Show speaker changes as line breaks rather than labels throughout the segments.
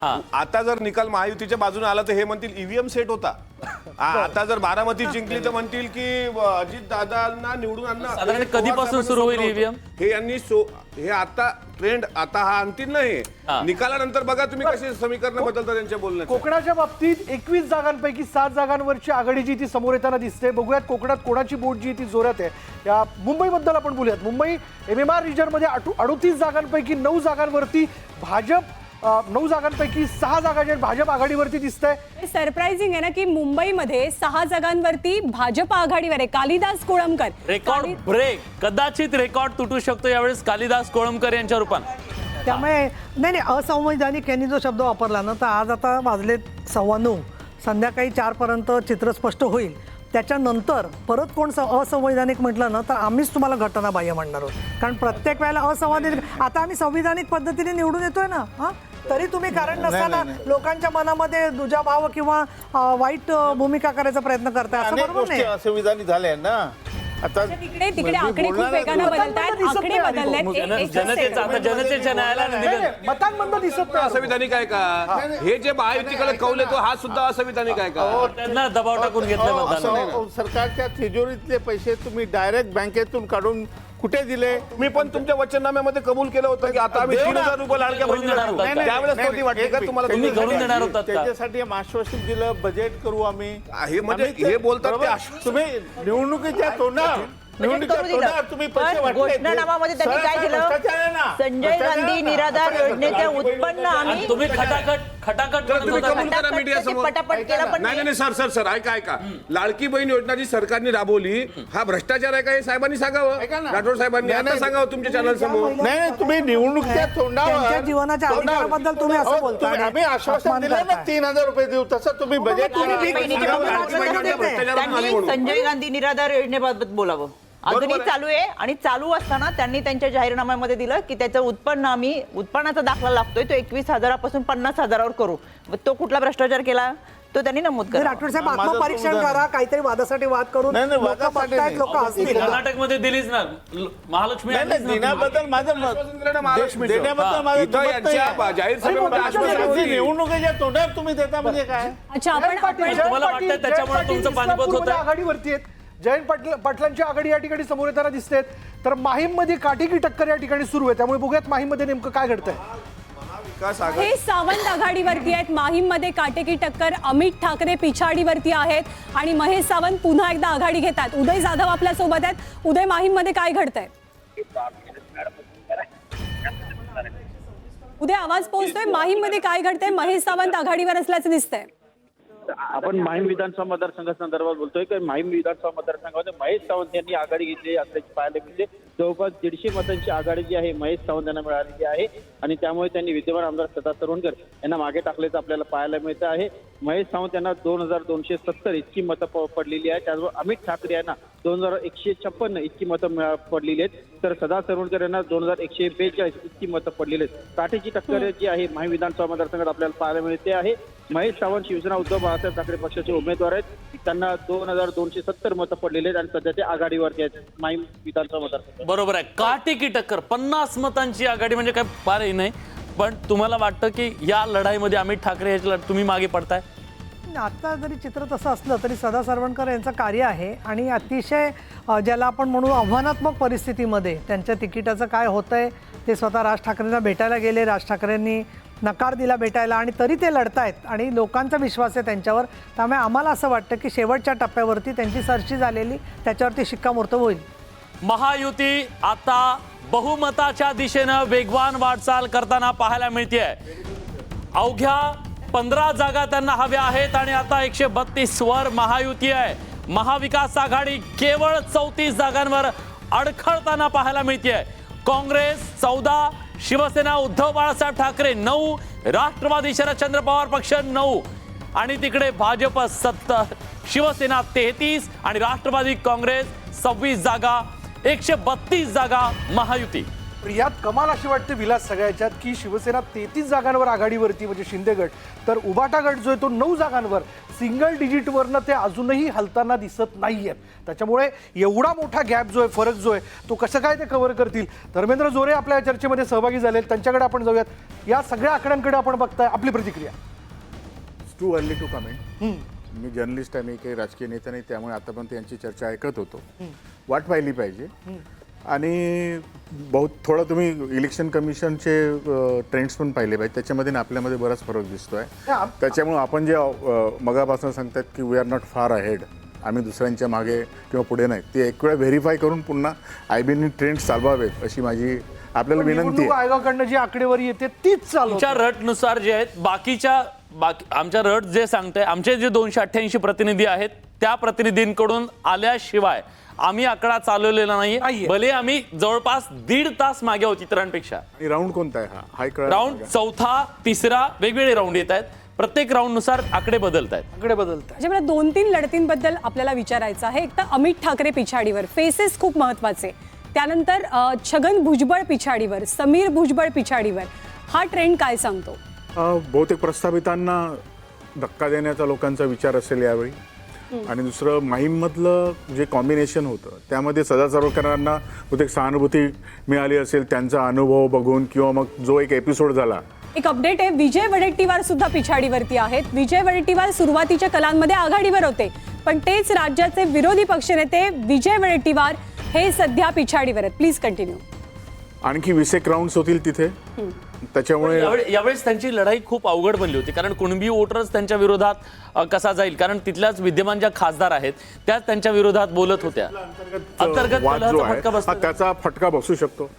आता जर निकाल महायुतीच्या बाजूने आला तर हे म्हणतील ईव्हीएम सेट होता. आता जर बारामती जिंकली तर म्हणतील की अजित दादांना निवडून आणणं
साधारण कधीपासून सुरू होईल ईव्हीएम
हे यांनी हे आता ट्रेंड आता हा अंतिम नाही. निकालानंतर बघा तुम्ही कसे समीकरण बदलतात त्यांच्या बोलण्यात.
कोकणाच्या बाबतीत 21 जागांपैकी 7 जागांवरची आघाडी जी ती समोर येताना दिसते. बघूयात कोकणात कोणाची बोट जी ती जोरात आहे. या मुंबईबद्दल आपण बोलूयात. मुंबई MMR रिजनमध्ये 38 जागांपैकी 9 जागांवरती भाजप 9 जागांपैकी 6 जागा ज्या भाजप आघाडीवरती दिसतंय.
सरप्राइझिंग आहे ना की मुंबईमध्ये 6 जागांवरती भाजप आघाडीवर आहे. कालिदास कोळंबकर
रेकॉर्ड ब्रेक, कदाचित रेकॉर्ड तुटू शकतो यावेळेस कालिदास कोळंबकर यांच्या रूपात.
त्यामुळे नाही असंवैधानिक यांनी जो शब्द वापरला ना, तर आज आता वाजले 9:15 संध्याकाळी 4 पर्यंत चित्र स्पष्ट होईल. त्याच्यानंतर परत कोण असंवैधानिक म्हटलं ना तर आम्हीच तुम्हाला घटनाबाह्य म्हणणार आहोत. कारण प्रत्येक वेळेला असंवैधानिक, आता आम्ही संविधानिक पद्धतीने निवडून येतोय ना, तरी तुम्ही कारण नसताना लोकांच्या मनामध्ये दुजाभाव किंवा वाईट भूमिका करायचा प्रयत्न करताय, असं बरोबर नाही.
असंविधानिक झाले ना आता.
तिकडे आकडे खूप वेगाने बदलतात. आकडे बदललेत.
जनतेच्या न्यायालयाने
मतांमधलं दिसत नाही.
असंविधानिक आहे का हे जे महायुतीकडे कौल येतो हा सुद्धा असंविधानिक आहे का?
त्यांना दबाव टाकून घेतलं मतदान.
सरकारच्या तिजोरीतले पैसे तुम्ही डायरेक्ट बँकेतून काढून कुठे दिले?
मी पण तुमच्या वचननाम्यामध्ये कबूल केलं होतं की आता आम्ही 3000 रुपये लाडक्या बहिणीला देऊ. त्यावेळेस नव्हती वाटली का तुम्हाला?
तुम्ही घरून देणार होतात का?
त्याच्यासाठी आश्वासन दिलं, बजेट करू आम्ही.
हे म्हणजे हे बोलतात ते आश्वासन.
तुम्ही निवडणुकीच्या तोंडावर तुम्ही पैसे वाटले.
घोषणानामामध्ये त्यांनी काय दिलं? संजय गांधी निराधार योजनेचे उत्पन्न आम्ही
तुम्ही खटाखट
तुम्ही कबूल करा मीडिया समोर.
पटापट केलं, पण
नाही सर ऐका लाडकी बहीण योजना जी सरकारने राबवली हा भ्रष्टाचार आहे का हे साहेबांनी सांगावं. राठोड साहेबांनी आता सांगावं तुमच्या चॅनल समोर.
नाही तुम्ही निवडणुकीच्या तोंडावर
त्यांच्या जीवनाच्या अधिकाराबद्दल तुम्ही असं बोलताय.
आम्ही आश्वासन दिलं ना 3000 रुपये देऊ, तसं तुम्ही बजेट
त्यांनी संजय गांधी निराधार योजनेबाबत बोलावं. अजूनही चालू आहे आणि चालू असताना त्यांनी त्यांच्या जाहीरनाम्यामध्ये दिलं की त्याचं उत्पन्न आम्ही उत्पन्नाचा दाखला लागतोय तो 21,000पासून 50,000वर करू. तो कुठला भ्रष्टाचार केला तो त्यांनी नमूद केला.
राठोड साहेब आत्मपरीक्षण करा, काहीतरी वादासाठी वाद करून लोक हसतील.
कर्नाटकमध्ये दिलीच ना महालक्ष्मी
देण्याबद्दल माझं
जाहीर सभेमध्ये आश्वासन
निवडणुकीच्या तोंडावर तुम्ही देता म्हणजे काय?
अच्छा आपण
तुम्हाला वाटतं त्याच्यामुळे तुमचं पानिपत होतं?
आघाडीवरती आहेत. जयंत पाटलांची आघाडी या ठिकाणी समोर येताना दिसते. तर माहीममध्ये काटेकी टक्कर या ठिकाणी सुरू आहे. त्यामुळे बघूयात माहीममध्ये नेमकं काय घडतंय.
हे सावंत आघाडीवरती आहेत. माहीममध्ये काटेकी टक्कर. अमित ठाकरे पिछाडीवरती आहेत आणि महेश सावंत पुन्हा एकदा आघाडी घेतात. उदय जाधव आपल्या सोबत आहेत. उदय, माहीममध्ये काय घडतंय? उदय, आवाज पोहोचतोय? माहीममध्ये काय घडतंय? महेश सावंत आघाडीवर असल्याचं दिसतंय.
आपण माहीम विधानसभा मतदारसंघासंदर्भात बोलतोय की माहीम विधानसभा मतदारसंघामध्ये महेश सावंत यांनी आघाडी घेतली असल्याची पाहायला मिळते. जवळपास 150 मतांची आघाडी जी आहे महेश सावंत यांना मिळालेली आहे आणि त्यामुळे त्यांनी विद्यमान आमदार सदा सरवणकर यांना मागे टाकल्याचं आपल्याला पाहायला मिळतं आहे. महेश सावंत यांना 2270 इतकी मतं पडलेली आहे. त्याचबरोबर अमित ठाकरे यांना 2156 इतकी मतं पडलेली आहेत. तर सदा सरवणकर यांना 2142 इतकी मतं पडलेली आहेत. काटेची टक्कर जी आहे माहीम विधानसभा मतदारसंघात आपल्याला पाहायला मिळते आहे. महेश सावंत शिवसेना उद्धव बाळासाहेब ठाकरे पक्षाचे उमेदवार आहेत. त्यांना 2270 मतं पडलेली आहेत आणि सध्या ते आघाडीवरती आहेत माहीम विधानसभा मतदारसंघात.
बरोबर आहे. काटेकी टक्कर 50 मतांची आघाडी म्हणजे काय फारही नाही. पण तुम्हाला वाटतं की या लढाईमध्ये अमित ठाकरे तुम्ही मागे पडताय?
आता जरी चित्र तसं असलं तरी सदा सरवणकर यांचं कार्य आहे आणि अतिशय ज्याला आपण म्हणू आव्हानात्मक परिस्थितीमध्ये त्यांच्या तिकिटाचं काय होतंय ते स्वतः राज ठाकरेंना भेटायला गेले. राज ठाकरेंनी नकार दिला भेटायला आणि तरी ते लढतायत आणि लोकांचा विश्वास आहे त्यांच्यावर. त्यामुळे आम्हाला असं वाटतं की शेवटच्या टप्प्यावरती त्यांची सरशी झालेली त्याच्यावरती शिक्कामोर्तब होईल.
महायुती आता बहुमताच्या दिशेनं वेगवान वाटचाल करताना पाहायला मिळते. अवघ्या 15 जागा त्यांना हव्या आहेत आणि आता 132 वर महायुती आहे. महाविकास आघाडी केवळ 34 जागांवर अडखळताना पाहायला मिळते. काँग्रेस 14, शिवसेना उद्धव बाळासाहेब ठाकरे 9, राष्ट्रवादी शरदचंद्र पवार पक्ष 9 आणि तिकडे भाजप 70, शिवसेना 33 आणि राष्ट्रवादी काँग्रेस 26 जागा. 132 जागा महायुती.
पण यात कमाल अशी वाटते विलास सगळ्याच्यात की शिवसेना 33 जागांवर आघाडीवरती म्हणजे शिंदे गट, तर उबाटा गट जो आहे तो 9 जागांवर सिंगल डिजिटवरनं ते अजूनही हलताना दिसत नाहीयेत. त्याच्यामुळे एवढा मोठा गॅप जो आहे, फरक जो आहे, तो कसं काय ते कव्हर करतील. धर्मेंद्र जोरे आपल्या या चर्चेमध्ये सहभागी झाले, त्यांच्याकडे आपण जाऊयात. या सगळ्या आकड्यांकडे आपण बघताय, आपली प्रतिक्रिया.
Too early to comment. मी जर्नलिस्ट आहे, मी काही राजकीय नेता नाही, त्यामुळे आतापर्यंत यांची चर्चा ऐकत होतो. वाट पाहिली पाहिजे. आणि थोडं तुम्ही इलेक्शन कमिशनचे ट्रेंड्स पण पाहिले पाहिजे, त्याच्यामध्ये आपल्यामध्ये बराच फरक दिसतोय. त्याच्यामुळे आपण जे मगापासून सांगतात की we are not far ahead, आम्ही दुसऱ्यांच्या मागे किंवा पुढे नाही, ते एक वेळा व्हेरीफाय करून पुन्हा आयबीनी ट्रेंड्स चालवावेत अशी माझी आपल्याला विनंती
निवडणूक
आहे.
आयोगाकडनं जी आकडेवारी येते तीच चालू
आमच्या रटनुसार जे आहेत बाकी आमच्या रट जे सांगते, आमचे जे 288 प्रतिनिधी आहेत त्या प्रतिनिधींकडून आल्याशिवाय आम्ही आकडा चालवलेला नाही. भले आम्ही जवळपास 1.5 तास मागे आहोत इतरांपेक्षा.
आणि राऊंड कोणता आहे हा कळलं.
राऊंड चौथा, तिसरा वेगवेगळे राऊंड येत आहेत. प्रत्येक राऊंड नुसार आकडे बदलत आहेत.
म्हणजे मला 2-3 लढतींबद्दल आपल्याला विचारायचं आहे. एक तर अमित ठाकरे पिछाडीवर, फेसेस खूप महत्वाचे. त्यानंतर छगन भुजबळ पिछाडीवर, समीर भुजबळ पिछाडीवर. हा ट्रेंड काय सांगतो?
बहुतेक प्रस्थापितांना धक्का देण्याचा लोकांचा विचार असेल यावेळी. आणि दुसरं माहीममधलं जे कॉम्बिनेशन होतं त्यामध्ये सदा सर्वकरांना बहुतेक सहानुभूती मिळाली असेल, त्यांचा अनुभव बघून, किंवा मग जो एक एपिसोड झाला.
एक अपडेट आहे, विजय वडेट्टीवार सुद्धा पिछाडीवरती आहेत. विजय वडेट्टीवार सुरुवातीच्या कलांमध्ये आघाडीवर होते, पण तेच राज्याचे विरोधी पक्षनेते विजय वडेट्टीवार हे सध्या पिछाडीवर आहेत. Please continue.
आणखी 20 एक राऊंड्स होतील तिथे. त्याच्यामुळे
यावेळेस त्यांची लढाई खूप अवघड बनली होती, कारण कुणबी वोटर्स त्यांच्या विरोधात कसा जाईल, कारण तिथल्याच विद्यमान ज्या खासदार आहेत त्याच त्यांच्या विरोधात बोलत होत्या. अंतर्गत
वाद जो
कलहाचा
आहे
फटका बसतो.
त्याचा फटका बसू शकतो,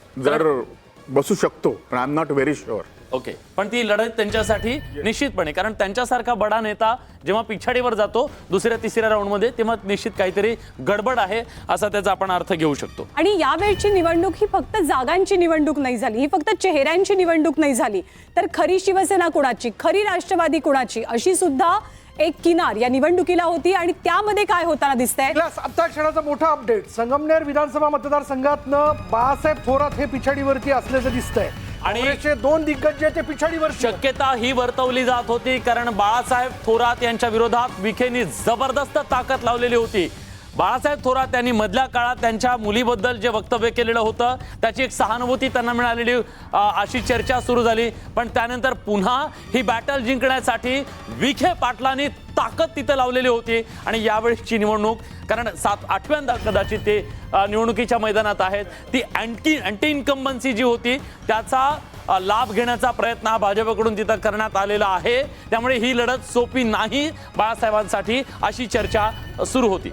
बसू शकतो, पण I am not very sure.
Okay, पण ती लढत त्यांच्यासाठी निश्चितपणे, कारण त्यांच्यासारखा बडा नेता जेव्हा पिछाडीवर जातो दुसऱ्या तिसऱ्या राऊंडमध्ये, तेव्हा निश्चित काहीतरी गडबड आहे असा त्याचा आपण अर्थ घेऊ शकतो.
आणि यावेळची निवडणूक ही फक्त जागांची निवडणूक नाही झाली, ही फक्त चेहऱ्यांची निवडणूक नाही झाली, तर खरी शिवसेना कोणाची, खरी राष्ट्रवादी कोणाची, अशी सुद्धा एक किनार या निवडणुकीला होती. आणि त्यामध्ये काय होताना दिसतंय,
आता क्षणाचा मोठा अपडेट. संगमनेर विधानसभा मतदारसंघातनं बाळासाहेब थोरात हे पिछाडीवरती असल्याचं दिसतंय. आणि 2 दिग्गज ते पिछाडीवर.
शक्यता ही वर्तवली जात होती, कारण बाळासाहेब थोरात यांच्या विरोधात विखेंनी जबरदस्त ताकद लावलेली होती. बाळासाहेब थोरात यांनी मधल्या काळात त्यांच्या मुलीबद्दल जे वक्तव्य केलेलं होतं त्याची एक सहानुभूती त्यांना मिळालेली अशी चर्चा सुरू झाली. पण त्यानंतर पुन्हा ही बॅटल जिंकण्यासाठी विखे पाटलांनी ताकद तिथं लावलेली होती. आणि यावेळेसची निवडणूक, कारण 7-8व्यांदा कदाचित ते निवडणुकीच्या मैदानात आहेत, ती अँटी इन्कम्बन्सी जी होती त्याचा लाभ घेण्याचा प्रयत्न हा भाजपकडून तिथं करण्यात आलेला आहे. त्यामुळे ही लढत सोपी नाही बाळासाहेबांसाठी अशी चर्चा सुरू होती.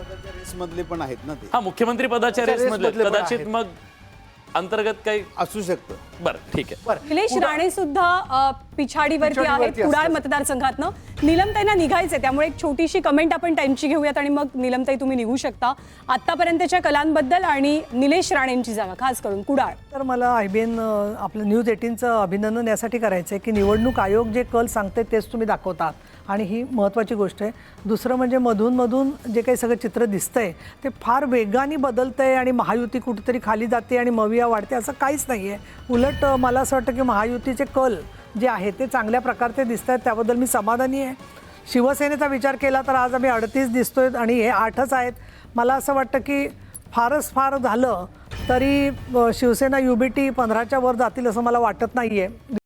मधले पण आहेत ना ते.
हा, मुख्यमंत्री पदाच्या रेस मधले कदाचित मग अंतर्गत काही
असू शकतं.
बरं, ठीक आहे.
निलेश राणे सुद्धा पिछाडीवरती आहेत कुडाळ मतदारसंघातनं. नीलमताईंना निघायचे, त्यामुळे एक छोटीशी कमेंट आपण त्यांची घेऊयात आणि मग नीलमताई तुम्ही निघू शकता. आतापर्यंतच्या कलांबद्दल आणि निलेश राणेंची जागा खास करून कुडाळ.
तर मला IBN आपलं न्यूज 18चं अभिनंदन यासाठी करायचं आहे की निवडणूक आयोग जे कल सांगते तेच तुम्ही दाखवतात, आणि ही महत्त्वाची गोष्ट आहे. दुसरं म्हणजे मधून जे काही सगळं चित्र दिसतंय ते फार वेगाने बदलतंय आणि महायुती कुठेतरी खाली जाते आणि मविया वाढते असं काहीच नाही आहे. उलट मला असं वाटतं की महायुतीचे कल जे आहे ते चांगल्या प्रकारचे दिसत आहेत, त्याबद्दल मी समाधानी आहे. शिवसेनेचा विचार केला तर आज आम्ही 38 दिसतोय आणि हे 8च आहेत. मला असं वाटतं की फार झालं तरी शिवसेना UBT 15च्या वर जातील असं मला वाटत नाही आहे.